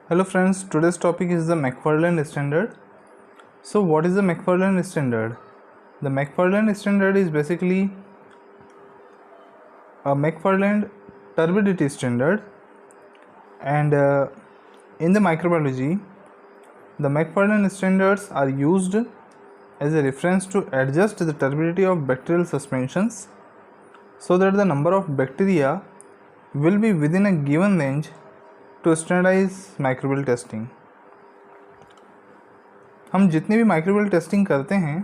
Hello friends, today's topic is the McFarland standard. So what is the McFarland standard? The McFarland standard is basically a McFarland turbidity standard, and in the microbiology the McFarland standards are used as a reference to adjust the turbidity of bacterial suspensions so that the number of bacteria will be within a given range to standardize microbial testing. हम जितनी भी microbial testing करते हैं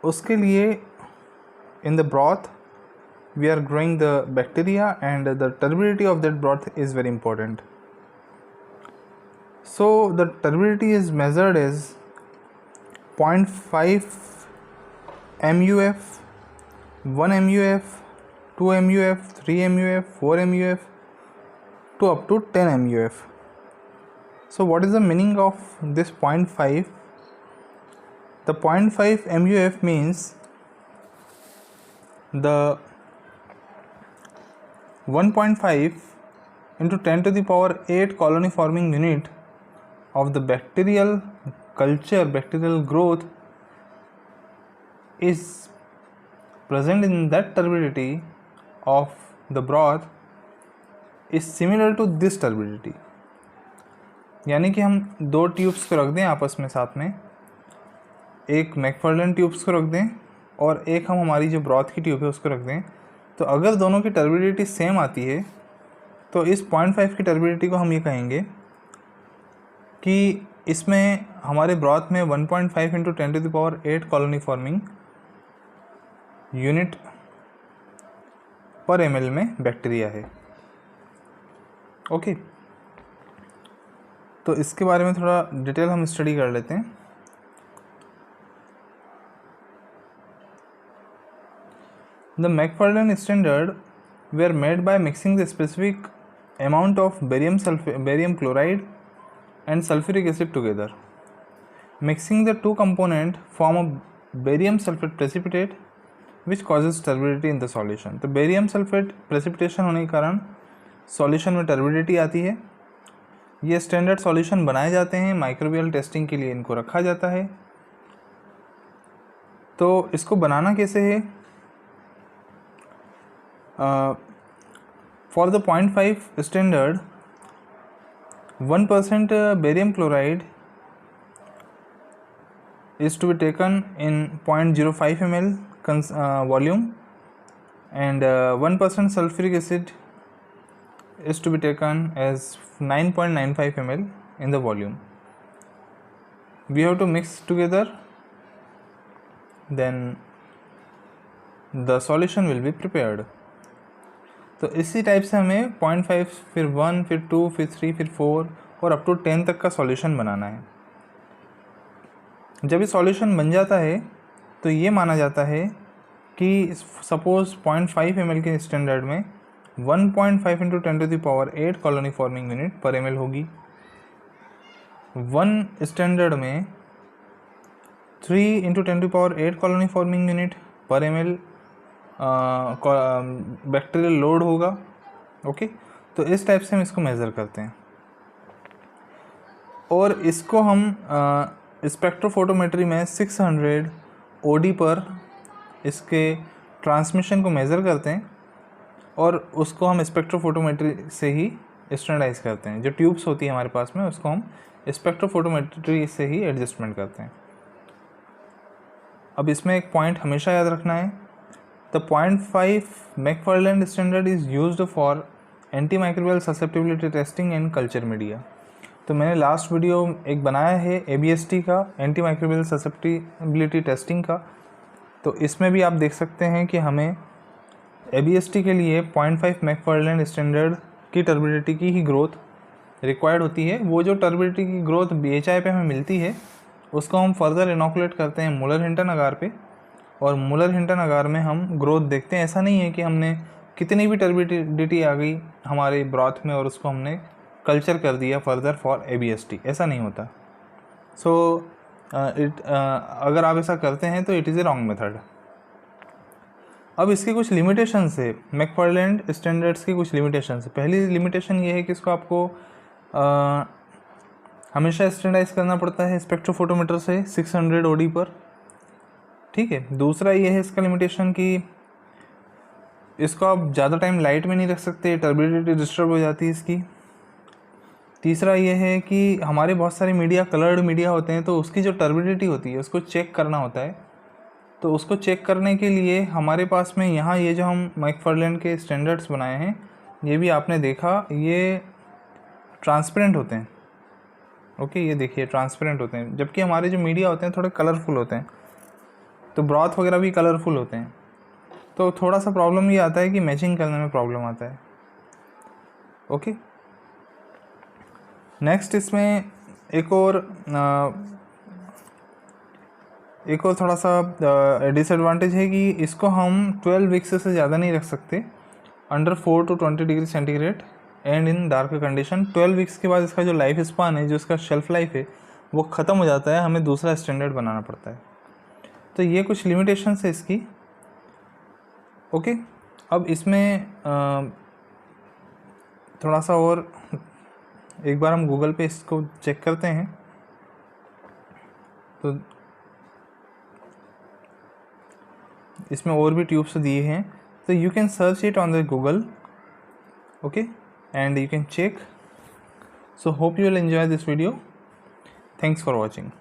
उसके लिए in the broth we are growing the bacteria and the turbidity of that broth is very important. So the turbidity is measured as 0.5 MUF, 1 MUF, 2 MUF, 3 MUF, 4 MUF to up to 10 MUF. So what is the meaning of this 0.5? The 0.5 MUF means the 1.5 into 10 to the power 8 colony forming unit of the bacterial culture, bacterial growth is present in that turbidity of the broth is similar to this turbidity। यानी कि हम दो tubes को रख दें आपस में साथ में, एक मैकफार्लैंड ट्यूब्स को रख दें और एक हम हमारी जो ब्रॉथ की ट्यूब है उसको रख दें, तो अगर दोनों की टर्बिडिटी सेम आती है तो इस 0.5 की टर्बिडिटी को हम ये कहेंगे कि इसमें हमारे ब्रॉथ में 1.5 into 10 to the power 8 colony forming unit पर ml में बैक्टीरिया है। ओके, तो इसके बारे में थोड़ा डिटेल हम स्टडी कर लेते हैं। The McFarland standard they are made by mixing the specific amount of barium chloride and sulphuric acid together. Mixing the two component form a barium sulphate precipitate which causes turbidity in the solution. तो barium sulphate precipitation होने के कारण solution में turbidity आती है। ये standard solution बनाए जाते हैं, माइक्रोबियल टेस्टिंग के लिए इनको रखा जाता है। तो इसको बनाना कैसे है? For the 0.5 standard 1% barium chloride is to be taken in 0.05 ml volume and 1% sulfuric acid is to be taken as 9.95 ml in the volume. We have to mix together, then the solution will be prepared. तो इसी type से हमें 0.5 फिर 1 फिर 2 फिर 3 फिर 4 और up to 10 तक का सॉल्यूशन बनाना है। जब ये सॉल्यूशन बन जाता है तो ये माना जाता है कि सपोज 0.5 ml के स्टैंडर्ड में 1.5 into 10 to the power 8 colony forming unit पर ml होगी। 1 स्टैंडर्ड में 3 into 10 to power 8 colony forming unit पर ml बैक्टीरियल लोड होगा। ओके, तो इस टाइप से हम इसको मेज़र करते हैं और इसको हम स्पेक्ट्रोफोटोमेट्री में 600 OD पर इसके ट्रांसमिशन को मेज़र करते हैं और उसको हम स्पेक्ट्रोफोटोमेट्री से ही स्टैंडर्डाइज करते हैं। जो ट्यूब्स होती है हमारे पास में उसको हम स्पेक्ट्रोफोटोमेट्री से ही एडजस्टमेंट करते हैं। अब इसमें एक पॉइंट हमेशा याद रखना है, the 0.5 McFarland standard is used for antimicrobial susceptibility testing and culture media. तो मैंने लास्ट वीडियो एक बनाया है ABST का, एंटी माइक्रोबियल ससेप्टिबिलिटी टेस्टिंग का, तो इसमें भी आप देख सकते हैं कि हमें ABST के लिए 0.5 मैकफार्लैंड स्टैंडर्ड की टर्बिडिटी की ही ग्रोथ रिक्वायर्ड होती है। वो जो टर्बिडिटी की ग्रोथ BHI पे हमें मिलती है उसको हम फर्दर इनोकुलेट करते हैं मुलर हिंटन अगार पे और मुलर हिंटन अगार में हम ग्रोथ देखते हैं। ऐसा नहीं है कि हमने कितनी भी टर्बिडिटी आ गई हमारे ब्रॉथ में और उसको हमने कल्चर कर दिया फर्दर फॉर ABST, ऐसा नहीं होता। सो अगर आप ऐसा करते हैं तो it is a wrong method. अब इसके कुछ लिमिटेशंस है, मैकफार्लैंड स्टैंडर्ड्स की कुछ लिमिटेशंस है। पहली लिमिटेशन ये है कि इसको आपको हमेशा स्टैंडर्डाइज करना पड़ता है स्पेक्ट्रोफोटोमीटर से 600 OD पर। ठीक है, दूसरा ये है इसका लिमिटेशन कि इसको आप ज़्यादा टाइम लाइट में नहीं रख सकते, टर्बिडिटी डिस्टर्ब हो जाती है इसकी। तीसरा ये है कि हमारे बहुत सारे मीडिया कलर्ड मीडिया होते हैं, तो उसकी जो टर्बिडिटी होती है उसको चेक करना होता है। तो उसको चेक करने के लिए हमारे पास में यहाँ ये जो हम मैकफार्लैंड के स्टैंडर्ड्स बनाए हैं, ये भी आपने देखा, ये ट्रांसपेरेंट होते हैं। ओके, ये देखिए ट्रांसपेरेंट होते हैं, जबकि हमारे जो मीडिया होते हैं थोड़े कलरफुल होते हैं, तो ब्रॉथ वगैरह भी कलरफुल होते हैं। तो थोड़ा सा प्रॉब्लम ये आता है कि मैचिंग करने में प्रॉब्लम आता है। ओके, नेक्स्ट इसमें एक और थोड़ा सा डिसएडवांटेज है कि इसको हम 12 वीक्स से ज़्यादा नहीं रख सकते, under 4 to 20 degree centigrade and in dark condition. 12 weeks के बाद इसका जो लाइफ स्पान है, जो इसका शेल्फ लाइफ है, वो ख़त्म हो जाता है, हमें दूसरा स्टैंडर्ड बनाना पड़ता है। तो ये कुछ लिमिटेशंस है इसकी। ओके, अब इसमें थोड़ा सा और एक बार हम गूगल पे इसको चेक करते हैं। तो इसमें और भी ट्यूब्स दिए हैं, तो you can search it on the Google, okay, and you can check. So hope you will enjoy this video. Thanks for watching.